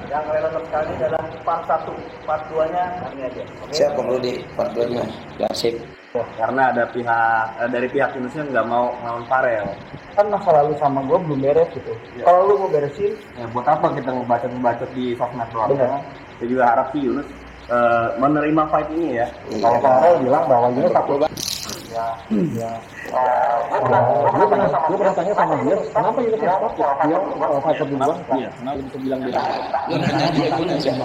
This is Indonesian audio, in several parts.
Yang relevan sekali adalah part 1, part 2-nya ini aja. Okay? Siap Bang Rudi, part 2-nya. Ya, sip. Karena ada dari pihak Indonesia nggak mau ngelawan Farel. Kan masa lalu sama gue belum beres gitu. Ya. Kalau lu mau beresin, ya buat apa kita ngebacot di sosmed doang? Benar. Saya juga harap sih Yunus menerima fight ini ya. Kalau Farel bilang bahwa Yunus takut. Ya. Gue pernah tanya sama dia, kenapa Yunus yang takut? Dia fighter duluan. Iya, kenapa bisa bilang dia takut? Lu nanya dia pun siapa?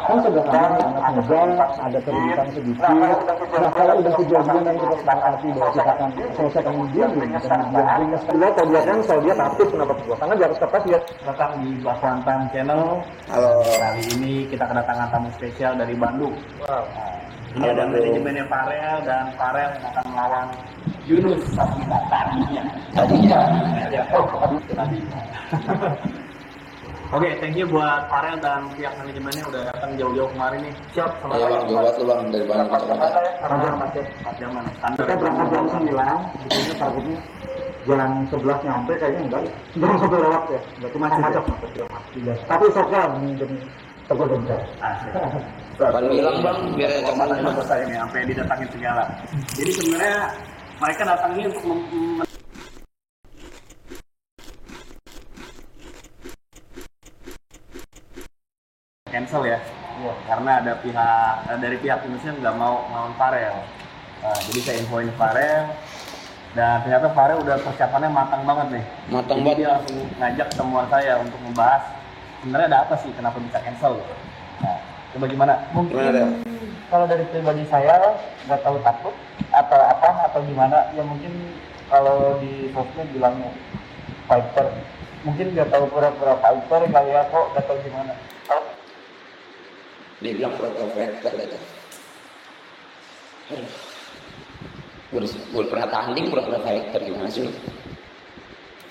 Kan sederhana, anak muda, ada terbintang sedikit. Nah, kalau udah kejadian yang kita sepakati bahwa kita akan selesaikan dia belum, kemudian kalau dia kan saya dia takut kenapa gua? Karena di atas kertas dia datang di Bakwantan Channel. Halo. Kali ini kita kedatangan tamu spesial dari Bandung. Wow. Ini ada manajemennya Farel dan Farel yang akan melawan Yunus Sasmita tadinya. Oke, thank you buat Farel dan pihak manajemennya udah datang jauh-jauh kemarin nih. Siap sama Iya Bang, buat lu Bang dari Bandung ke Jakarta. Empat jaman. Kita berangkat jam 9, di sini targetnya jalan 11 nyampe kayaknya enggak. Belum sampai lewat ya. Berarti masih macet. Tapi sokal demi tergodong. Ban bilang Bang, biar coba saya ini sampai didatangin segala. Jadi sebenarnya mereka datangnya untuk cancel ya, karena ada dari pihak Indonesia nggak mau ngelawan Farel. Jadi saya infoin Farel dan ternyata Farel udah persiapannya matang banget nih. Matang banget. Dia langsung ngajak temuan saya untuk membahas sebenarnya ada apa sih kenapa bisa cancel. Nah, coba gimana? Mungkin kalau dari pribadi saya nggak tahu takut atau apa atau gimana. Ya mungkin kalau di sosmed bilangnya fighter, mungkin nggak tahu pura-pura fighter kayak kok nggak tahu gimana. Dia bilang pura-pura fighter gitu. Gue pernah tanding pura-pura fighter gimana sih?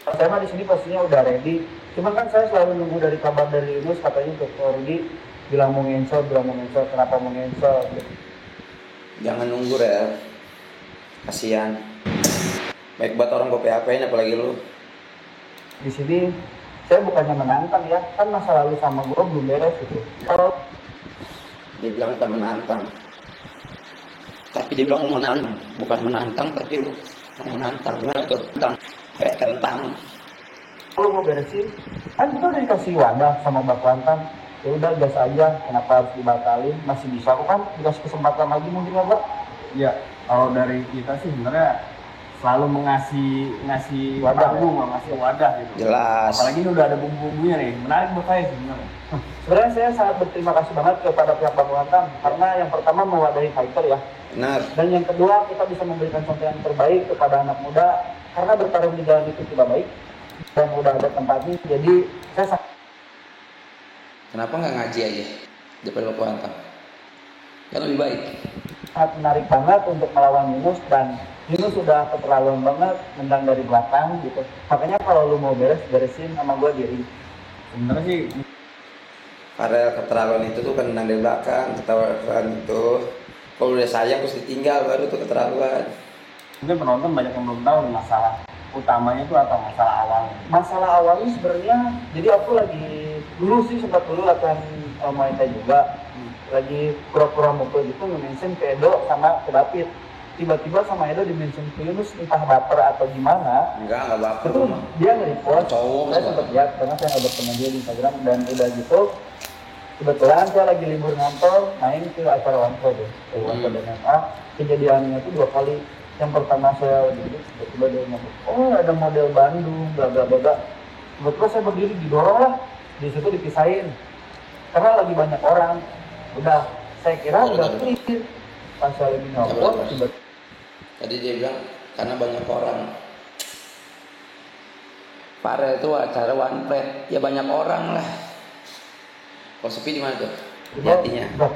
Saya mah di sini pastinya udah ready. Cuman kan saya selalu nunggu dari kabar dari Yunus, katanya untuk Rudi bilang mau ngensel, kenapa mau ngensel? Jangan nunggu ya, kasihan. Baik buat orang gue PHP-in apalagi lu. Di sini saya bukannya menantang ya, kan masa lalu sama gue belum beres gitu. Kalau dia bilang kita menantang, tapi dia bilang menantang, bukan menantang tapi lu menantang, gimana tuh? Kayak kentang. Kalau mau beresin, kan kita udah dikasih wadah sama Bakwantan. Ya udah gas aja, kenapa harus dibatalin? Masih bisa kok kan, dikasih kesempatan lagi mungkin ya Pak? Ya, kalau dari kita sih sebenarnya selalu ngasih wadah, ngasih wadah gitu. Jelas. Apalagi ini udah ada bumbu-bumbunya nih, menarik buat saya sebenarnya. Sebenarnya saya sangat berterima kasih banget kepada pihak Bakwantan karena yang pertama mewadahi fighter ya. Benar. Dan yang kedua kita bisa memberikan contoh yang terbaik kepada anak muda karena bertarung di jalan itu tidak baik dan udah ada tempatnya. Jadi saya kenapa nggak ngaji aja daripada lo puantang? Kan lebih baik. sangat menarik banget untuk melawan Yunus dan Yunus sudah keterlaluan banget nendang dari belakang gitu. Makanya kalau lu mau beresin sama gue diri. Sebenarnya sih Farel keterlaluan itu tuh kan nendang dari belakang, keterlaluan itu. Kalau udah sayang terus ditinggal baru tuh keterlaluan. Mungkin penonton banyak yang belum tahu masalah utamanya itu atau masalah awalnya. Masalah awalnya sebenarnya jadi aku lagi dulu sih sempat dulu latihan Muay Thai juga. Lagi pura-pura mukul gitu nge-mention ke Edo sama ke David. Tiba-tiba sama Edo di-mention ke Yunus entah baper atau gimana. Enggak baper. Itu dia nge-repost. Saya sempat lihat karena saya ada teman dia di Instagram dan udah gitu. Kebetulan saya lagi libur ngantor main ke acara Wanko deh. Wanko MMA. Kejadiannya itu 2 kali. Yang pertama saya duduk, tiba-tiba dia ngomong, oh ada model Bandung, bla bla bla. Kebetulan saya berdiri didorong lah, di situ dipisahin. Karena lagi banyak orang. Udah, saya kira udah clear. Pas saya lagi nyopot, tiba-tiba. Tadi dia bilang karena banyak orang. Farel itu acara one plate, ya banyak orang lah. Kalau sepi di mana tuh? Jatinya. Bak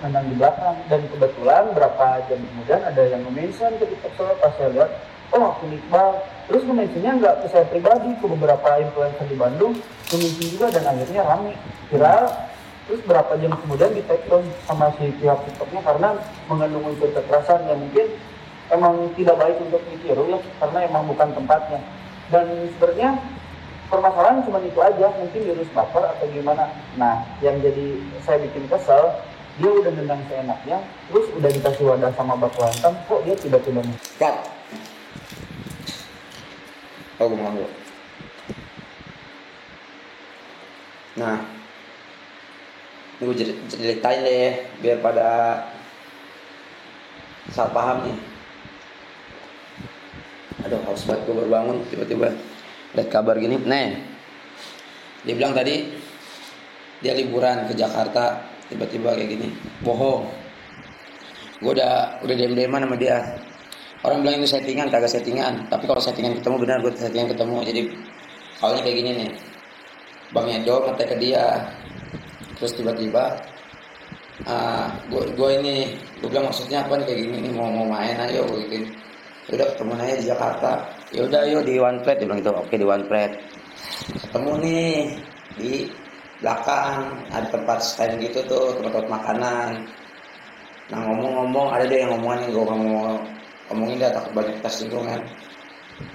nendang di belakang dan kebetulan berapa jam kemudian ada yang nge-mention ke TikTok saya pas saya lihat, oh aku Iqbal. Terus nge-mentionnya nggak ke saya pribadi, ke beberapa influencer di Bandung, nge-mention juga dan akhirnya rame, viral. Terus berapa jam kemudian di take down sama si pihak TikToknya karena mengandung unsur kekerasan yang mungkin emang tidak baik untuk ditiru ya, karena emang bukan tempatnya. Dan sebenarnya permasalahan cuma itu aja, mungkin Yunus baper atau gimana. Nah yang jadi saya bikin kesel, dia udah nendang seenaknya, terus udah dikasih wadah sama baku hantam, kok dia tiba-tiba Cut. Oh, gue mau. Nah, gue ceritain deh biar pada salah paham nih. Aduh, haus banget gue baru bangun tiba-tiba lihat kabar gini. Nih, dia bilang tadi dia liburan ke Jakarta, tiba-tiba kayak gini. Bohong. Gue udah dem-deman sama dia. Orang bilang itu settingan, kagak settingan. Tapi kalau settingan ketemu benar, gue settingan ketemu. Jadi awalnya kayak gini nih. Bang Edo ngetek ke dia. Terus tiba-tiba gue bilang maksudnya apa nih kayak gini nih, mau main ayo gitu. Udah ketemu aja di Jakarta. Ya udah ayo di One Plate, dia bilang gitu. Oke, di One Plate. Ketemu nih di belakang ada tempat stand gitu tuh, tempat makanan. Nah ngomong-ngomong ada deh yang ngomongan yang gue ngomongin dah takut banyak tersinggung kan.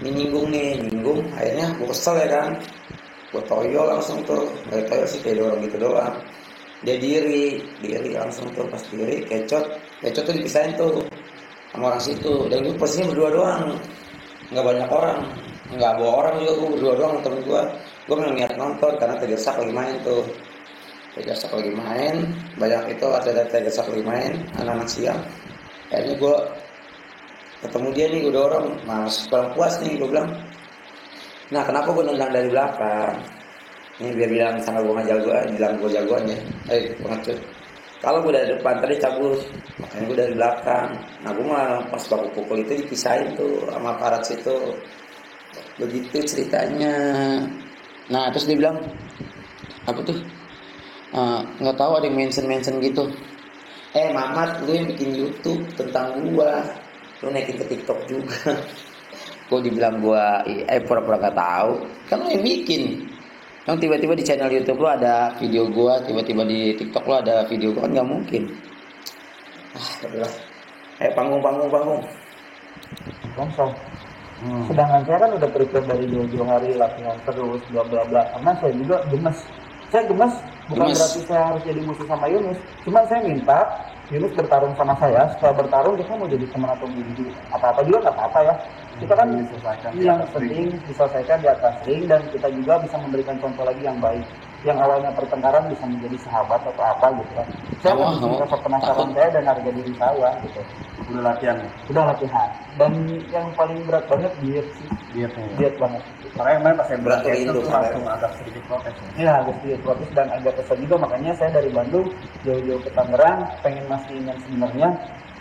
Ini nyinggung. Akhirnya gue kesel ya kan. Gue toyo langsung tuh. Gak toyo sih kayak orang gitu doang. Dia diri langsung tuh, pas diri kecot tuh dipisahin tuh sama orang situ. Dan gue posisinya berdua doang, nggak banyak orang, nggak bawa orang juga, gue berdua doang sama temen gue. Gue memang niat nonton karena Tigersak lagi main tuh. Tigersak lagi main, banyak itu ada Tigersak lagi main, anak-anak siang. Akhirnya gue ketemu dia nih, gue dorong, mas kurang puas nih, gue bilang. Nah kenapa gue nendang dari belakang? Ini biar bilang sama gue ngajal gue, bilang gue jagoannya. Pengecut. Kalau gue dari depan tadi cabut, makanya gue dari belakang. Nah gue malah pas baku pukul itu dipisahin tuh sama aparat situ. Begitu ceritanya. Nah terus dia bilang, apa tuh? Nggak tahu ada yang mention gitu. Mamat, lu yang bikin YouTube tentang gua, lu naikin ke TikTok juga. Gue dibilang gua, pura-pura nggak tahu. Kan lu yang bikin. Yang tiba-tiba di channel YouTube lo ada video gua, tiba-tiba di TikTok lo ada video gua, kan nggak mungkin. Adalah. Panggung. konsol. Sedangkan saya kan udah prepare dari jauh-jauh hari latihan terus bla bla bla. Karena saya juga gemes. Saya gemes bukan berarti saya harus jadi musuh sama Yunus. Cuma saya minta Yunus bertarung sama saya. Setelah bertarung kita mau jadi teman atau jadi apa-apa juga nggak apa-apa ya. Kita kan yang penting diselesaikan di atas ring dan kita juga bisa memberikan contoh lagi yang baik. Yang awalnya pertengkaran bisa menjadi sahabat atau apa gitu kan. Saya mau rasa penasaran saya dan harga diri saya gitu. Udah latihan. Dan yang paling berat banget diet sih. Diet banget. Makanya kemarin pas saya berat itu langsung agak sedikit protes. Iya, agak sedikit protes dan agak kesel juga. Makanya saya dari Bandung jauh-jauh ke Tangerang pengen mastiin yang sebenarnya.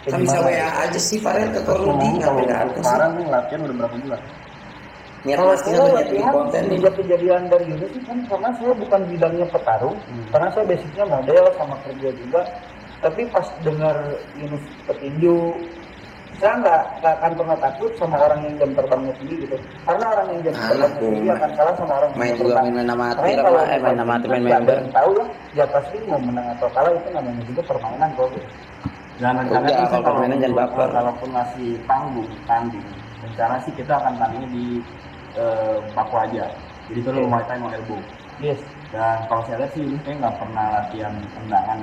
Kan bisa WA aja sih Farel ke Korudi, ngapain datang sih? Sekarang nih latihan udah berapa bulan? Niat Kalau pastinya saya tuh niat bikin latihan konten nih. sejak kejadian dari Yunus kan karena saya bukan bidangnya petarung, karena saya basicnya model sama kerja juga. Tapi pas dengar Yunus petinju, saya nggak akan pernah takut sama orang yang jam terbangnya tinggi gitu. Karena orang yang jam terbangnya tinggi akan kalah sama orang main yang juga terbang. main amatir Karena apa kalau main amatir main nggak ada member. yang tahu ya, di atas ring mau menang atau kalah itu namanya juga permainan kok. Gitu. Dan Udah, kalau permainan jangan baper. Kalaupun ngasih panggung tanding, rencana sih kita akan tanding di baku aja. Jadi itu lo Muay Thai mau elbow. Yes. Dan kalau saya lihat sih ini kayak nggak pernah latihan tendangan.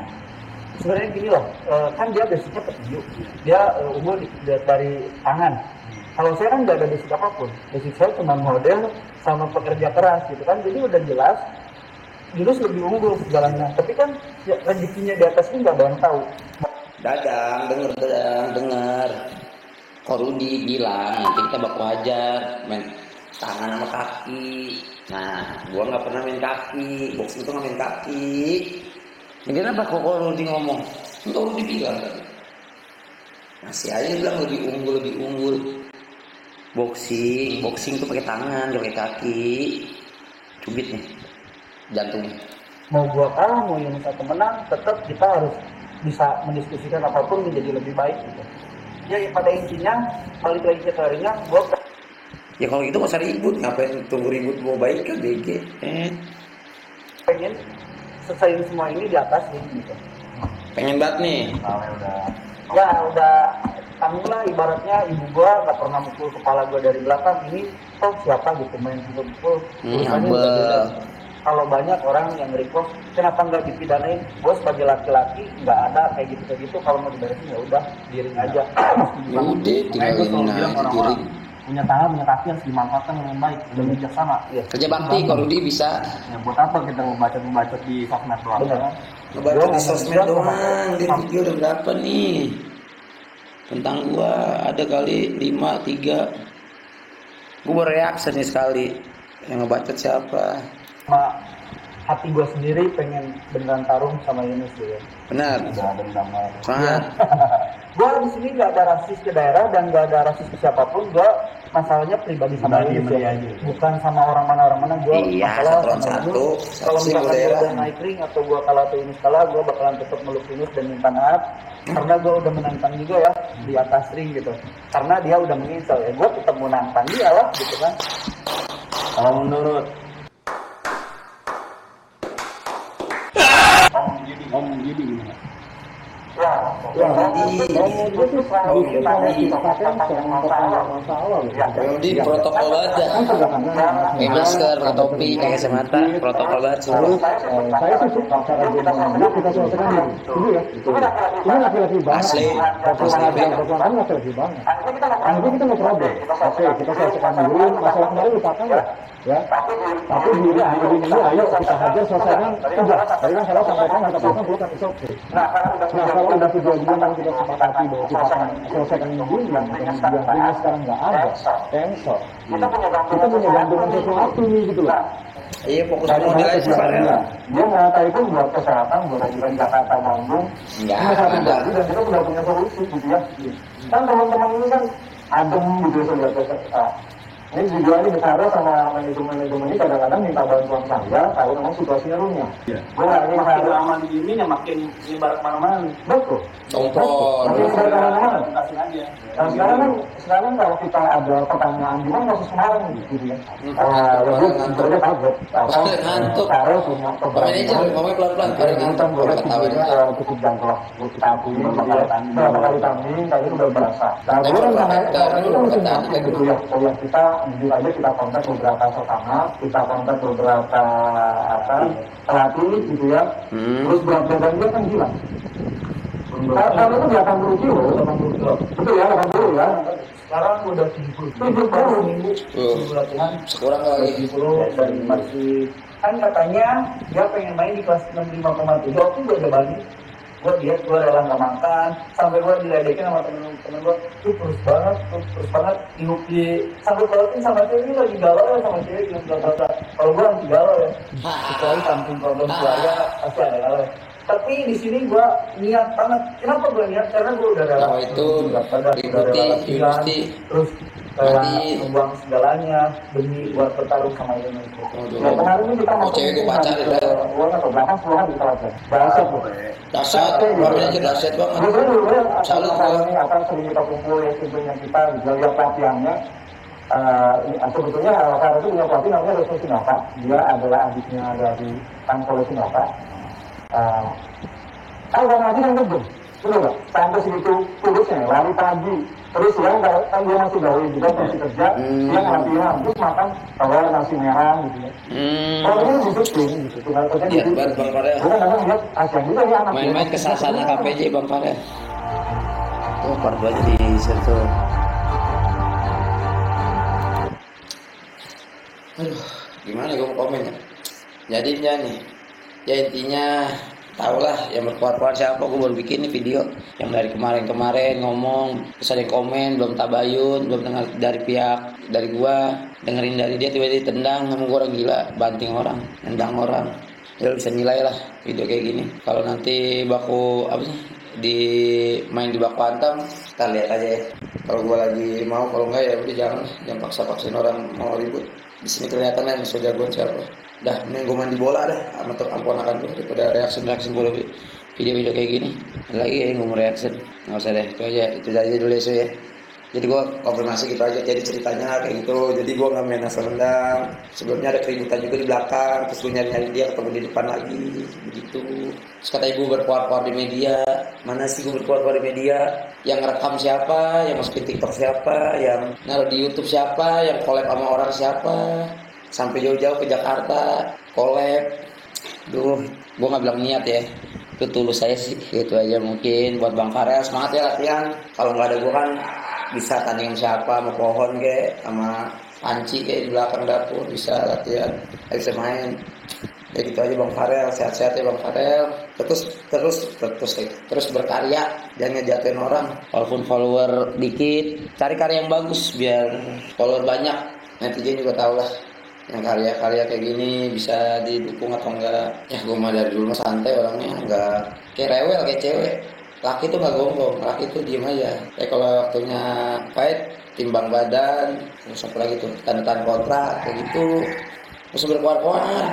Sebenarnya gini loh, kan dia basicnya petinju, dia unggul dari tangan. Kalau saya kan nggak ada basic apapun, basic saya cuma model sama pekerja keras gitu kan, jadi udah jelas Yunus lebih unggul segalanya. Tapi kan ya, rezekinya di atas ini nggak ada yang tahu. Dadang, denger. Korudi bilang nanti kita baku hajar, main tangan sama kaki. Nah, gua nggak pernah main kaki, boxing tuh nggak main kaki. Ini kenapa kok Korudi ngomong? Itu Korudi bilang kan. Masih aja bilang lebih unggul. Boxing tuh pakai tangan, gak pakai kaki. Cubit nih, jantungnya. Mau gua kalah, mau Yunus atau menang, tetap kita harus bisa mendiskusikan apapun menjadi lebih baik gitu. Ya pada intinya balik lagi ke teorinya, gua Ya kalau gitu nggak usah ribut, ngapain tunggu ribut mau baik kan BG. pengen selesaiin semua ini di atas ring gitu. Pengen banget nih. Kalau udah Ya udah lah ibaratnya ibu gua nggak pernah mukul kepala gua dari belakang, ini toh siapa gitu main pukul-pukul. Urusannya udah beda. Kalau banyak orang yang request kenapa nggak dipidanain, gua sebagai laki-laki nggak ada kayak gitu, kalau mau diberesin ya udah diring aja. Ya udah tinggalin aja diring. Punya tangan, punya kaki harus dimanfaatkan dengan baik dan bijaksana. Ya. Kerja bakti kalau Rudi bisa. Ya buat apa kita ngebaca di sosmed doang? Benar. Ngebaca di sosmed doang. Dia video udah berapa nih? Tentang gua ada kali 5, 3. Gua bereaksi nih sekali. Yang ngebacot siapa? Sama hati gue sendiri pengen beneran tarung sama Yunus ya. Benar. Udah ada damai. Semangat. Gue di sini nggak ada rasis ke daerah dan nggak ada rasis ke siapapun. Gue masalahnya pribadi sama Yunus ya. Bukan sama orang mana. Gue Iya, masalah satu. sama Yunus. Kalau misalkan gue udah naik ring atau gue kalah atau Yunus kalah, gue bakalan tetap meluk Yunus dan minta maaf. Karena gue udah menantang juga ya di atas ring gitu. Karena dia udah menginstal ya, gue tetap mau nantang dia lah gitu kan. Kalau menurut Om Yudi gimana? Rudi protokol banget dah. Pakai masker, pakai topi, pakai kacamata, protokol banget semua. Saya sih suka cara dia ngomong, kita selesaikan diri. Itu ya, itu. Ini laki-laki banget. Asli. Kami laki-laki banget. Nanti kita mau problem. Oke, kita selesaikan dulu. Masalah kemarin lupakan ya. Ya. Tapi diri ini ayo kita hajar selesaikan. Udah. Tadi kan saya sampaikan kita pasang dulu kan oke. Nah, kalau udah kejadian yang kita sepakati bahwa kita akan selesaikan ini dan kemudian sekarang nggak ada, cancel. Kita punya gantungan sesuatu nih gitu loh. Iya, fokus modal aja sekarang. Dia ngata itu buat kesehatan, buat kita Jakarta Bandung. Enggak dan ada. kita sudah punya solusi gitu ya. Kan teman-teman ini kan adem gitu saudara. Ini juga ini bicara sama manajemen ini kadang-kadang minta bantuan saya memang situasinya runyam. Iya. Ini Makin lama digini ya makin nyebar kemana-mana. betul. Kompor. Makin nyebar kemana-mana. Kasih aja. Nah, sekarang kalau kita ada pertanyaan gimana kasus kemarin gitu ya. Gue kaget. Ngantuk. Karena punya Pak manajer, ngomongnya pelan-pelan. Pada ngantuk, boleh ketawa dia. cukup jangkau. Kita akui berapa kali tanding, tadi udah berasa. Nah, Tapi gue kan kalau sama kita mesti bertahan, ngaku gitu ya. Kalau kita jujur aja kita kontak beberapa sesama, kita kontak beberapa pelatih gitu ya. Terus berat badan dia kan gila. Kalau itu 80 kilo, 80 kilo. Betul ya, 80 ya. Sekarang udah 70 minggu. Latihan. Sekurang lagi. 70 dan masih kan katanya dia pengen main di kelas 65,7. Waktu gue udah balik. Gue rela nggak makan sampai gue diledekin sama temen gue tuh terus banget inuk di sangkut pautin sama cewek ini lagi galau ya sama cewek yang galau. Kalau gue anti galau ya kecuali samping problem keluarga pasti ada galau ya. Tapi di sini gue niat banget. Kenapa gue niat? Karena gue udah rela. Oh, itu diikuti. Terus membuang segalanya demi buat bertarung sama Indonesia. Nah, kemarin ini kita Oh, cewek gue pacarin dah. Gue nggak tahu belakang semua di kelas. Bahasa gue. Dahsyat, Pak manajer dahsyat banget. Salut gua. Ini apa sering kita kumpul ya sebelumnya kita jaga pelatihannya. Sebetulnya karena itu punya pelatih namanya Resto Sinova. Dia adalah adiknya dari Tangkolo Sinova. Kalau ngaji kan betul, betul nggak? Sampai segitu tulisnya, lari pagi. Terus siang kan dia masih gawe juga masih kerja, dia latihan, terus makan kalau nasi merah gitu ya. Kalau ini disiplin gitu, tinggal kerja Iya, gitu. Bang Farel. Bukan kadang lihat kasihan juga ya anak. Main-main ke Sasana KPJ Bang Farel. Tuh, part 2 aja di situ. Aduh, gimana gue mau komen ya? Jadinya nih, ya intinya tahulah yang berkuat-kuat siapa. Gue baru bikin nih video yang dari kemarin ngomong, terus ada yang komen belum tabayun, belum dengar dari pihak dari gua, dengerin dari dia tiba-tiba tendang sama gua orang gila, banting orang, nendang orang. Ya lu bisa nilai lah video kayak gini. Kalau nanti baku apa sih di main di baku hantam, kita lihat aja ya. Kalau gua lagi mau, kalau enggak ya udah jangan paksa-paksain orang mau ribut. Di sini kelihatan kan musuh jagoan siapa. Dah, mending gue mandi bola dah sama amponakan gue daripada reaksi bola video-video kayak gini. Lagi ya gue mau reaksi, nggak usah deh, itu aja dulu ya. Jadi gue konfirmasi gitu aja, jadi ceritanya kayak gitu. Jadi gue nggak main asal rendang. Sebelumnya ada keributan juga di belakang, terus gue nyari dia ketemu di depan lagi, begitu. Terus kata ibu berkuar-kuar di media. Mana sih gue berkuar-kuar di media? Yang ngerekam siapa, yang masukin TikTok siapa, yang naruh di YouTube siapa, yang collab sama orang siapa. Sampai jauh-jauh ke Jakarta, collab. Duh, gue nggak bilang niat ya. Itu tulus saya sih, itu aja mungkin buat Bang Farel. Semangat ya latihan. Kalau nggak ada gue kan bisa tanding siapa, sama pohon kayak, sama panci kayak di belakang dapur, bisa latihan, bisa main. Ya gitu aja Bang Farel, sehat-sehat ya Bang Farel. Terus berkarya, jangan ngejatuhin orang. Walaupun follower dikit, cari karya yang bagus biar follower banyak. Netizen juga tahu lah yang karya-karya kayak gini bisa didukung atau enggak. Ya gue mah dari dulu santai orangnya, enggak kayak rewel kayak cewek. Laki tuh nggak gonggong, laki tuh diem aja. Kalau waktunya fight, timbang badan, terus apa lagi tuh, tanda kontrak, kayak gitu. Terus berkuar-kuar.